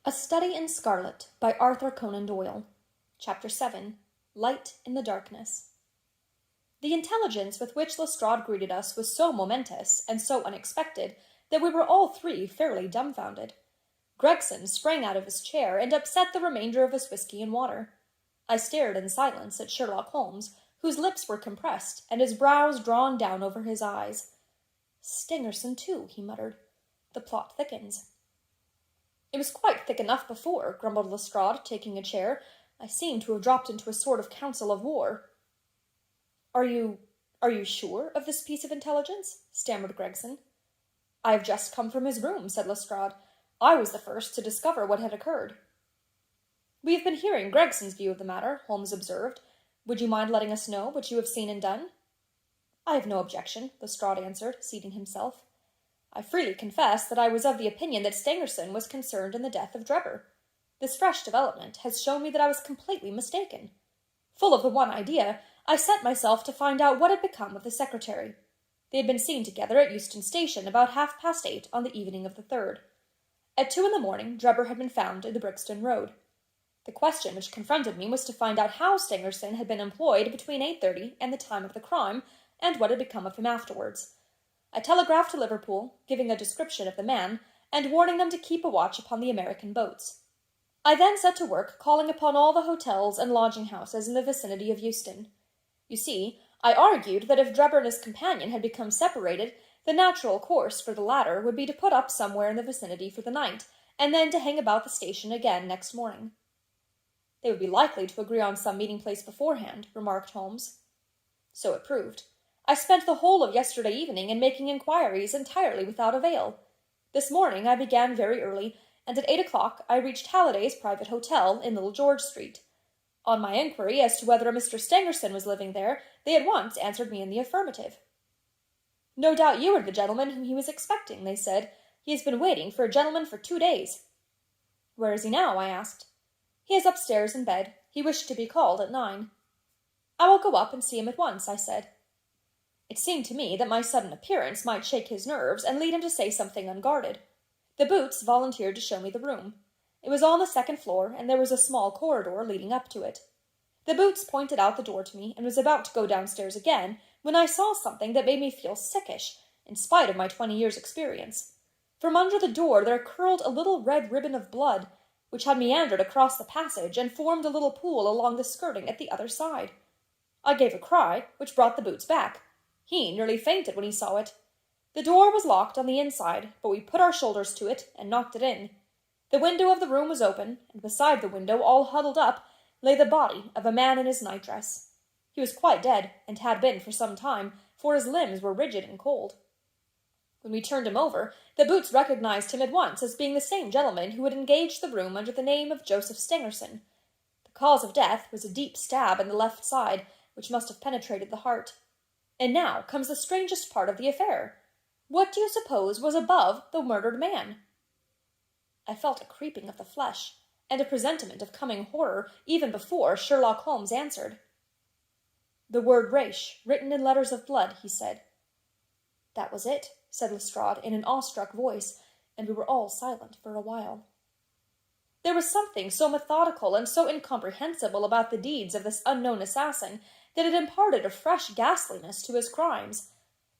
A Study in Scarlet by Arthur Conan Doyle. Chapter 7. Light in the Darkness. The intelligence with which Lestrade greeted us was so momentous and so unexpected that we were all three fairly dumbfounded. Gregson sprang out of his chair and upset the remainder of his whiskey and water. I stared in silence at Sherlock Holmes, whose lips were compressed and his brows drawn down over his eyes. "Stangerson, too," he muttered. "The plot thickens." "It was quite thick enough before," grumbled Lestrade, taking a chair. "I seem to have dropped into a sort of council of war." Are you sure of this piece of intelligence?" stammered Gregson. "I have just come from his room," said Lestrade. "I was the first to discover what had occurred." "We have been hearing Gregson's view of the matter," Holmes observed. "Would you mind letting us know what you have seen and done?" "I have no objection," Lestrade answered, seating himself. "I freely confess that I was of the opinion that Stangerson was concerned in the death of Drebber. This fresh development has shown me that I was completely mistaken. Full of the one idea, I set myself to find out what had become of the secretary. They had been seen together at Euston Station about 8:30 on the evening of the 3rd. At 2 in the morning, Drebber had been found in the Brixton Road. The question which confronted me was to find out how Stangerson had been employed between 8:30 and the time of the crime, and what had become of him afterwards. I telegraphed to Liverpool, giving a description of the man, and warning them to keep a watch upon the American boats. I then set to work calling upon all the hotels and lodging-houses in the vicinity of Euston. You see, I argued that if Drebber and his companion had become separated, the natural course for the latter would be to put up somewhere in the vicinity for the night, and then to hang about the station again next morning. "They would be likely to agree on some meeting-place beforehand," remarked Holmes. So it proved. I spent the whole of yesterday evening in making inquiries entirely without avail. This morning I began very early, and at 8 o'clock I reached Halliday's private hotel in Little George Street. On my inquiry as to whether a Mr. Stangerson was living there, they at once answered me in the affirmative. "No doubt you are the gentleman whom he was expecting," they said. "He has been waiting for a gentleman for 2 days." "Where is he now?" I asked. "He is upstairs in bed. He wished to be called at 9. "I will go up and see him at once," I said. It seemed to me that my sudden appearance might shake his nerves and lead him to say something unguarded. The Boots volunteered to show me the room. It was on the 2nd floor, and there was a small corridor leading up to it. The Boots pointed out the door to me, and was about to go downstairs again, when I saw something that made me feel sickish, in spite of my 20 years' experience. From under the door there curled a little red ribbon of blood, which had meandered across the passage and formed a little pool along the skirting at the other side. I gave a cry, which brought the Boots back. He nearly fainted when he saw it. The door was locked on the inside, but we put our shoulders to it and knocked it in. The window of the room was open, and beside the window, all huddled up, lay the body of a man in his nightdress. He was quite dead, and had been for some time, for his limbs were rigid and cold. When we turned him over, the Boots recognized him at once as being the same gentleman who had engaged the room under the name of Joseph Stangerson. The cause of death was a deep stab in the left side, which must have penetrated the heart. And now comes the strangest part of the affair. What do you suppose was above the murdered man? I felt a creeping of the flesh, and a presentiment of coming horror, even before Sherlock Holmes answered. "The word Raish, written in letters of blood," he said. "That was it," said Lestrade in an awestruck voice, and we were all silent for a while. There was something so methodical and so incomprehensible about the deeds of this unknown assassin that it imparted a fresh ghastliness to his crimes.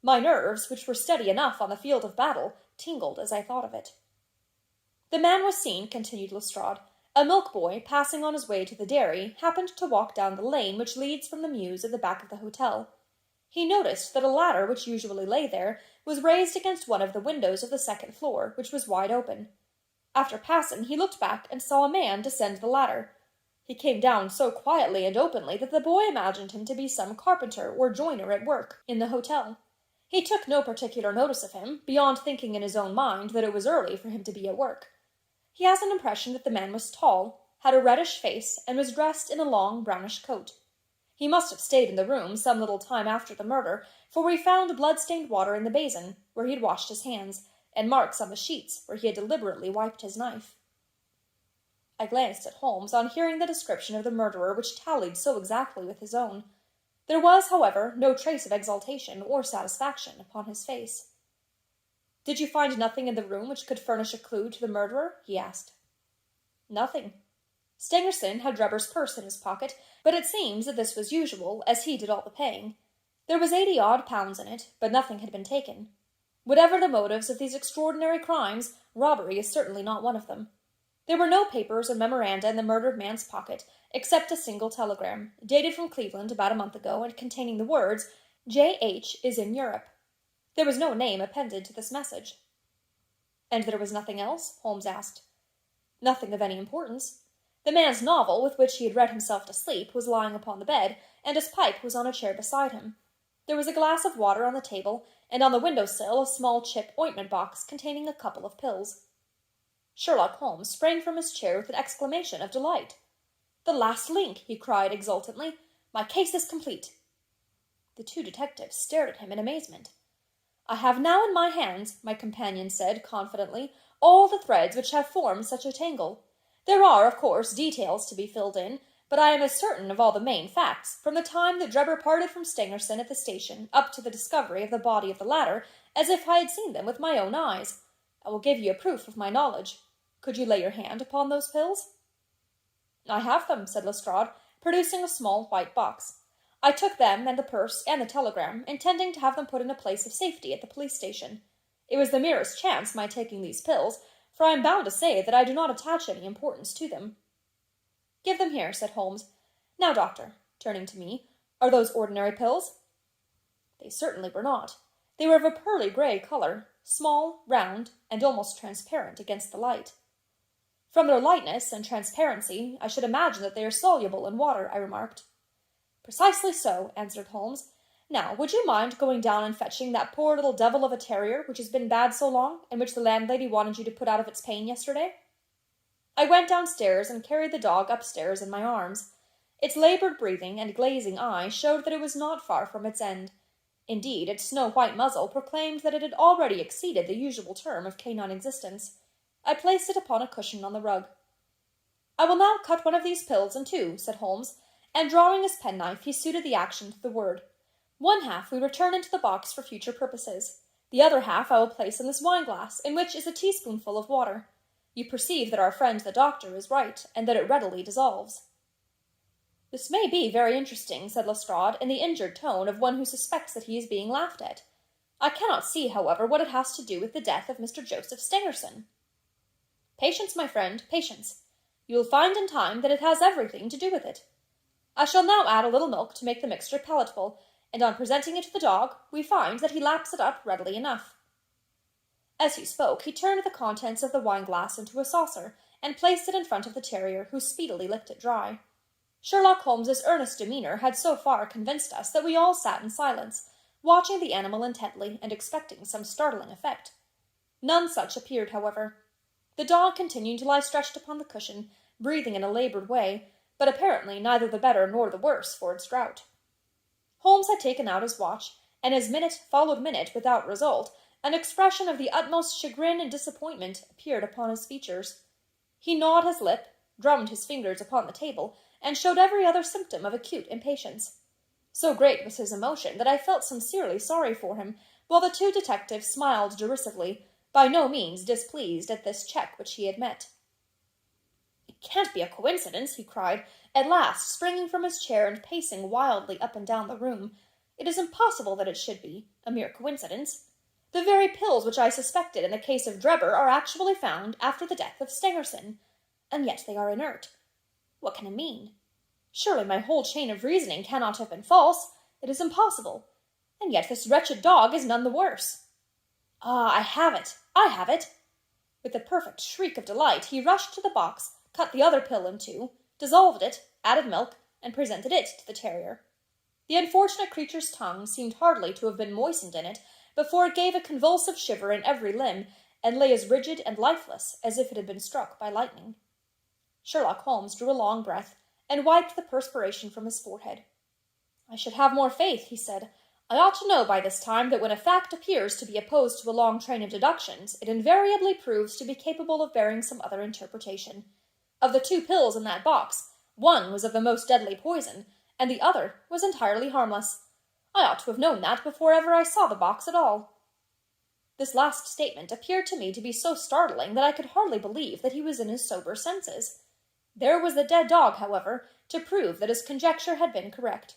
My nerves, which were steady enough on the field of battle, tingled as I thought of it. "The man was seen," continued Lestrade. "A milk-boy, passing on his way to the dairy, happened to walk down the lane which leads from the mews at the back of the hotel. He noticed that a ladder which usually lay there was raised against one of the windows of the 2nd floor, which was wide open. After passing, he looked back and saw a man descend the ladder. He came down so quietly and openly that the boy imagined him to be some carpenter or joiner at work in the hotel. He took no particular notice of him, beyond thinking in his own mind that it was early for him to be at work. He has an impression that the man was tall, had a reddish face, and was dressed in a long brownish coat. He must have stayed in the room some little time after the murder, for we found blood-stained water in the basin, where he had washed his hands, and marks on the sheets, where he had deliberately wiped his knife." I glanced at Holmes on hearing the description of the murderer which tallied so exactly with his own. There was, however, no trace of exultation or satisfaction upon his face. "Did you find nothing in the room which could furnish a clue to the murderer?" he asked. Nothing. Stangerson had Drebber's purse in his pocket, but it seems that this was usual, as he did all the paying. There was 80-odd pounds in it, but nothing had been taken. Whatever the motives of these extraordinary crimes, robbery is certainly not one of them. There were no papers or memoranda in the murdered man's pocket, except a single telegram, dated from Cleveland about a month ago, and containing the words, "J.H. is in Europe." There was no name appended to this message. "And there was nothing else?" Holmes asked. "Nothing of any importance. The man's novel, with which he had read himself to sleep, was lying upon the bed, and his pipe was on a chair beside him. There was a glass of water on the table, and on the window-sill a small chip ointment box containing a couple of pills." Sherlock Holmes sprang from his chair with an exclamation of delight. "The last link!" he cried exultantly. "My case is complete." The two detectives stared at him in amazement. "I have now in my hands," my companion said confidently, "all the threads which have formed such a tangle. There are, of course, details to be filled in, but I am as certain of all the main facts, from the time that Drebber parted from Stangerson at the station up to the discovery of the body of the latter, as if I had seen them with my own eyes. I will give you a proof of my knowledge. Could you lay your hand upon those pills?" "I have them," said Lestrade, producing a small white box. "I took them and the purse and the telegram, intending to have them put in a place of safety at the police station. It was the merest chance my taking these pills, for I am bound to say that I do not attach any importance to them." "Give them here," said Holmes. "Now, doctor," turning to me, "are those ordinary pills?" They certainly were not. They were of a pearly grey color, small, round, and almost transparent against the light. "From their lightness and transparency, I should imagine that they are soluble in water," I remarked. "Precisely so," answered Holmes. "Now, would you mind going down and fetching that poor little devil of a terrier which has been bad so long, and which the landlady wanted you to put out of its pain yesterday?" I went downstairs and carried the dog upstairs in my arms. Its labored breathing and glazing eye showed that it was not far from its end. Indeed, its snow-white muzzle proclaimed that it had already exceeded the usual term of canine existence. I placed it upon a cushion on the rug. "I will now cut one of these pills in two," said Holmes, and drawing his penknife, he suited the action to the word. "One half we return into the box for future purposes. The other half I will place in this wine-glass, in which is a teaspoonful of water. You perceive that our friend the doctor is right, and that it readily dissolves." "This may be very interesting," said Lestrade, in the injured tone of one who suspects that he is being laughed at. "I cannot see, however, what it has to do with the death of Mr. Joseph Stangerson." "Patience, my friend, patience. You will find in time that it has everything to do with it. I shall now add a little milk to make the mixture palatable, and on presenting it to the dog, we find that he laps it up readily enough." As he spoke, he turned the contents of the wine-glass into a saucer, and placed it in front of the terrier, who speedily licked it dry. Sherlock Holmes's earnest demeanour had so far convinced us that we all sat in silence, watching the animal intently and expecting some startling effect. None such appeared, however. The dog continued to lie stretched upon the cushion, breathing in a laboured way, but apparently neither the better nor the worse for its draught. Holmes had taken out his watch, and as minute followed minute without result, an expression of the utmost chagrin and disappointment appeared upon his features. He gnawed his lip, drummed his fingers upon the table, and showed every other symptom of acute impatience. So great was his emotion that I felt sincerely sorry for him, while the two detectives smiled derisively, by no means displeased at this check which he had met. "It can't be a coincidence," he cried, at last springing from his chair and pacing wildly up and down the room. "It is impossible that it should be a mere coincidence. The very pills which I suspected in the case of Drebber are actually found after the death of Stangerson, and yet they are inert. What can it mean? Surely my whole chain of reasoning cannot have been false. It is impossible. And yet this wretched dog is none the worse. Ah, I have it! I have it!" With a perfect shriek of delight, he rushed to the box, cut the other pill in two, dissolved it, added milk, and presented it to the terrier. The unfortunate creature's tongue seemed hardly to have been moistened in it before it gave a convulsive shiver in every limb, and lay as rigid and lifeless as if it had been struck by lightning. Sherlock Holmes drew a long breath, and wiped the perspiration from his forehead. "I should have more faith," he said. "I ought to know by this time that when a fact appears to be opposed to a long train of deductions, it invariably proves to be capable of bearing some other interpretation. Of the two pills in that box, one was of the most deadly poison, and the other was entirely harmless. I ought to have known that before ever I saw the box at all." This last statement appeared to me to be so startling that I could hardly believe that he was in his sober senses. There was the dead dog, however, to prove that his conjecture had been correct.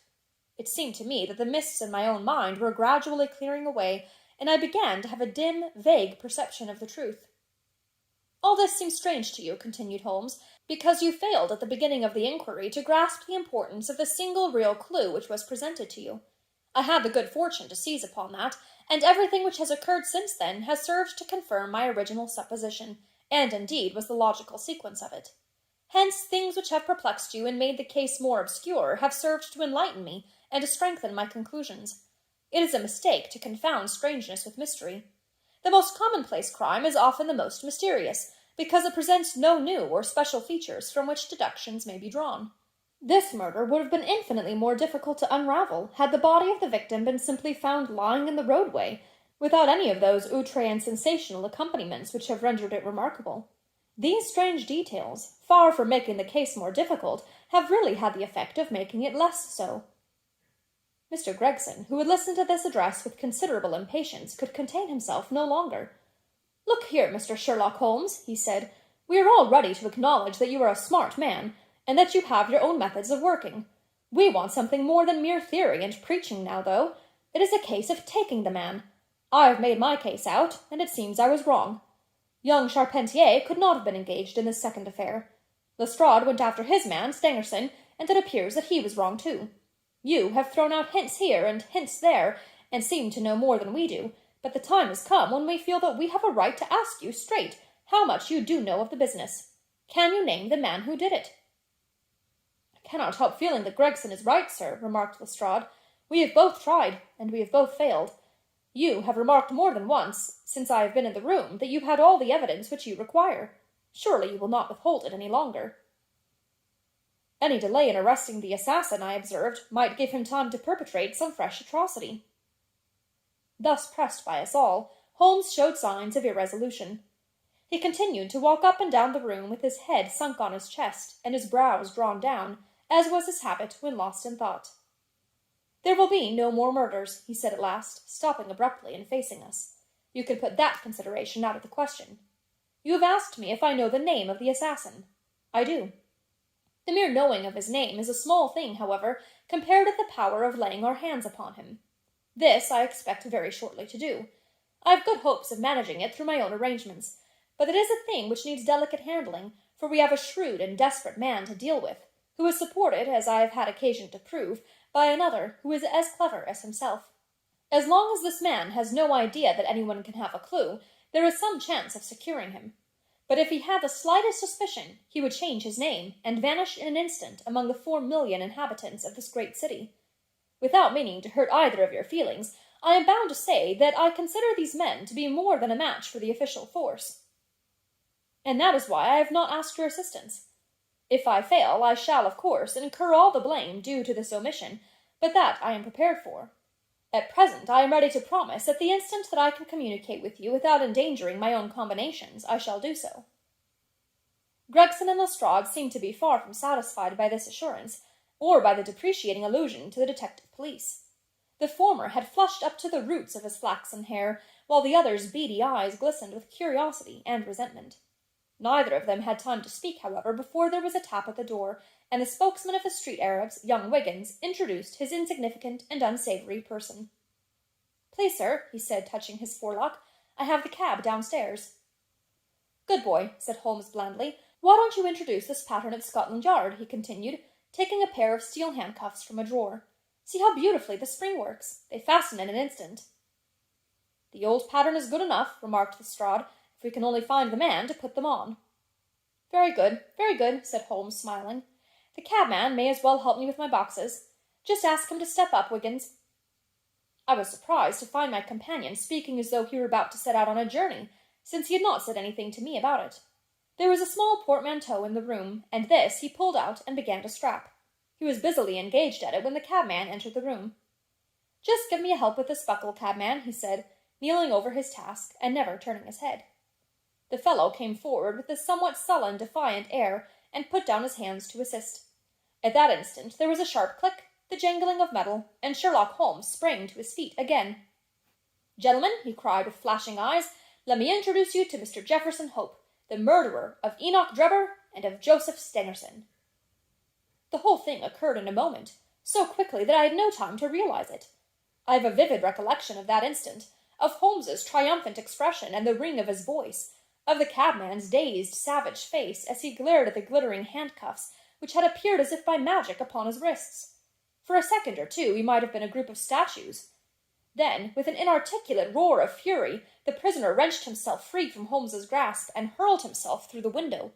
It seemed to me that the mists in my own mind were gradually clearing away, and I began to have a dim, vague perception of the truth. "All this seems strange to you," continued Holmes, "because you failed at the beginning of the inquiry to grasp the importance of the single real clue which was presented to you. I had the good fortune to seize upon that, and everything which has occurred since then has served to confirm my original supposition, and indeed was the logical sequence of it. Hence, things which have perplexed you and made the case more obscure have served to enlighten me and to strengthen my conclusions. It is a mistake to confound strangeness with mystery. The most commonplace crime is often the most mysterious, because it presents no new or special features from which deductions may be drawn. This murder would have been infinitely more difficult to unravel had the body of the victim been simply found lying in the roadway, without any of those outre and sensational accompaniments which have rendered it remarkable. These strange details, far from making the case more difficult, have really had the effect of making it less so." Mr. Gregson, who had listened to this address with considerable impatience, could contain himself no longer. "Look here, Mr. Sherlock Holmes," he said, "we are all ready to acknowledge that you are a smart man, and that you have your own methods of working. We want something more than mere theory and preaching now, though. It is a case of taking the man. I have made my case out, and it seems I was wrong. Young Charpentier could not have been engaged in this second affair. Lestrade went after his man, Stangerson, and it appears that he was wrong too. You have thrown out hints here and hints there, and seem to know more than we do, but the time has come when we feel that we have a right to ask you straight how much you do know of the business. Can you name the man who did it?" "I cannot help feeling that Gregson is right, sir," remarked Lestrade. "We have both tried, and we have both failed. You have remarked more than once, since I have been in the room, that you had all the evidence which you require. Surely you will not withhold it any longer." "Any delay in arresting the assassin," I observed, "might give him time to perpetrate some fresh atrocity." Thus pressed by us all, Holmes showed signs of irresolution. He continued to walk up and down the room with his head sunk on his chest and his brows drawn down, as was his habit when lost in thought. "There will be no more murders," he said at last, stopping abruptly and facing us. "You can put that consideration out of the question. You have asked me if I know the name of the assassin. I do. The mere knowing of his name is a small thing, however, compared with the power of laying our hands upon him. This I expect very shortly to do. I have good hopes of managing it through my own arrangements, but it is a thing which needs delicate handling, for we have a shrewd and desperate man to deal with, who is supported, as I have had occasion to prove, by another who is as clever as himself. As long as this man has no idea that anyone can have a clue, there is some chance of securing him. But if he had the slightest suspicion, he would change his name and vanish in an instant among the 4,000,000 inhabitants of this great city. Without meaning to hurt either of your feelings, I am bound to say that I consider these men to be more than a match for the official force. And that is why I have not asked your assistance. If I fail, I shall, of course, incur all the blame due to this omission, but that I am prepared for. At present, I am ready to promise that the instant that I can communicate with you without endangering my own combinations, I shall do so." Gregson and Lestrade seemed to be far from satisfied by this assurance, or by the depreciating allusion to the detective police. The former had flushed up to the roots of his flaxen hair, while the other's beady eyes glistened with curiosity and resentment. Neither of them had time to speak, however, before there was a tap at the door, and the spokesman of the street Arabs, young Wiggins, introduced his insignificant and unsavory person. "Please, sir," he said, touching his forelock, "I have the cab downstairs." "Good boy," said Holmes blandly. "Why don't you introduce this pattern at Scotland Yard?" he continued, taking a pair of steel handcuffs from a drawer. "See how beautifully the spring works. They fasten in an instant." "The old pattern is good enough," remarked Lestrade, "if we can only find the man to put them on." Very good," said Holmes, smiling. "The cabman may as well help me with my boxes. Just ask him to step up, Wiggins." I was surprised to find my companion speaking as though he were about to set out on a journey, since he had not said anything to me about it. There was a small portmanteau in the room, and this he pulled out and began to strap. He was busily engaged at it when the cabman entered the room. "Just give me a help with this buckle, cabman," he said, kneeling over his task and never turning his head. The fellow came forward with a somewhat sullen, defiant air, and put down his hands to assist. At that instant there was a sharp click, the jangling of metal, and Sherlock Holmes sprang to his feet again. "Gentlemen," he cried with flashing eyes, "let me introduce you to Mr. Jefferson Hope, the murderer of Enoch Drebber and of Joseph Stangerson." The whole thing occurred in a moment, so quickly that I had no time to realize it. I have a vivid recollection of that instant, of Holmes's triumphant expression and the ring of his voice, of the cabman's dazed, savage face as he glared at the glittering handcuffs which had appeared as if by magic upon his wrists. For a second or two we might have been a group of statues. Then, with an inarticulate roar of fury, the prisoner wrenched himself free from Holmes's grasp and hurled himself through the window.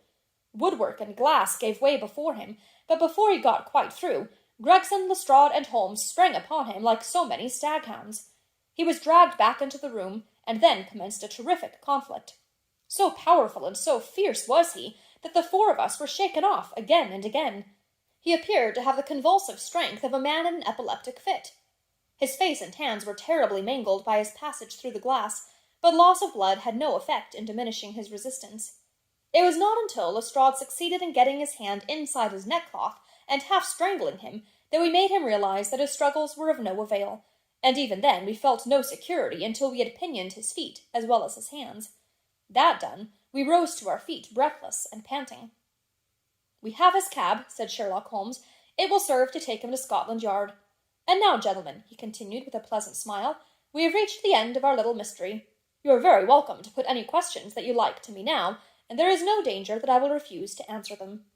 Woodwork and glass gave way before him, but before he got quite through, Gregson, Lestrade, and Holmes sprang upon him like so many staghounds. He was dragged back into the room, and then commenced a terrific conflict. So powerful and so fierce was he, that the four of us were shaken off again and again. He appeared to have the convulsive strength of a man in an epileptic fit. His face and hands were terribly mangled by his passage through the glass, but loss of blood had no effect in diminishing his resistance. It was not until Lestrade succeeded in getting his hand inside his neckcloth and half strangling him that we made him realize that his struggles were of no avail, and even then we felt no security until we had pinioned his feet as well as his hands. That done, we rose to our feet, breathless and panting. "We have his cab," said Sherlock Holmes. "It will serve to take him to Scotland Yard. And now, gentlemen," he continued with a pleasant smile, "we have reached the end of our little mystery. You are very welcome to put any questions that you like to me now, and there is no danger that I will refuse to answer them."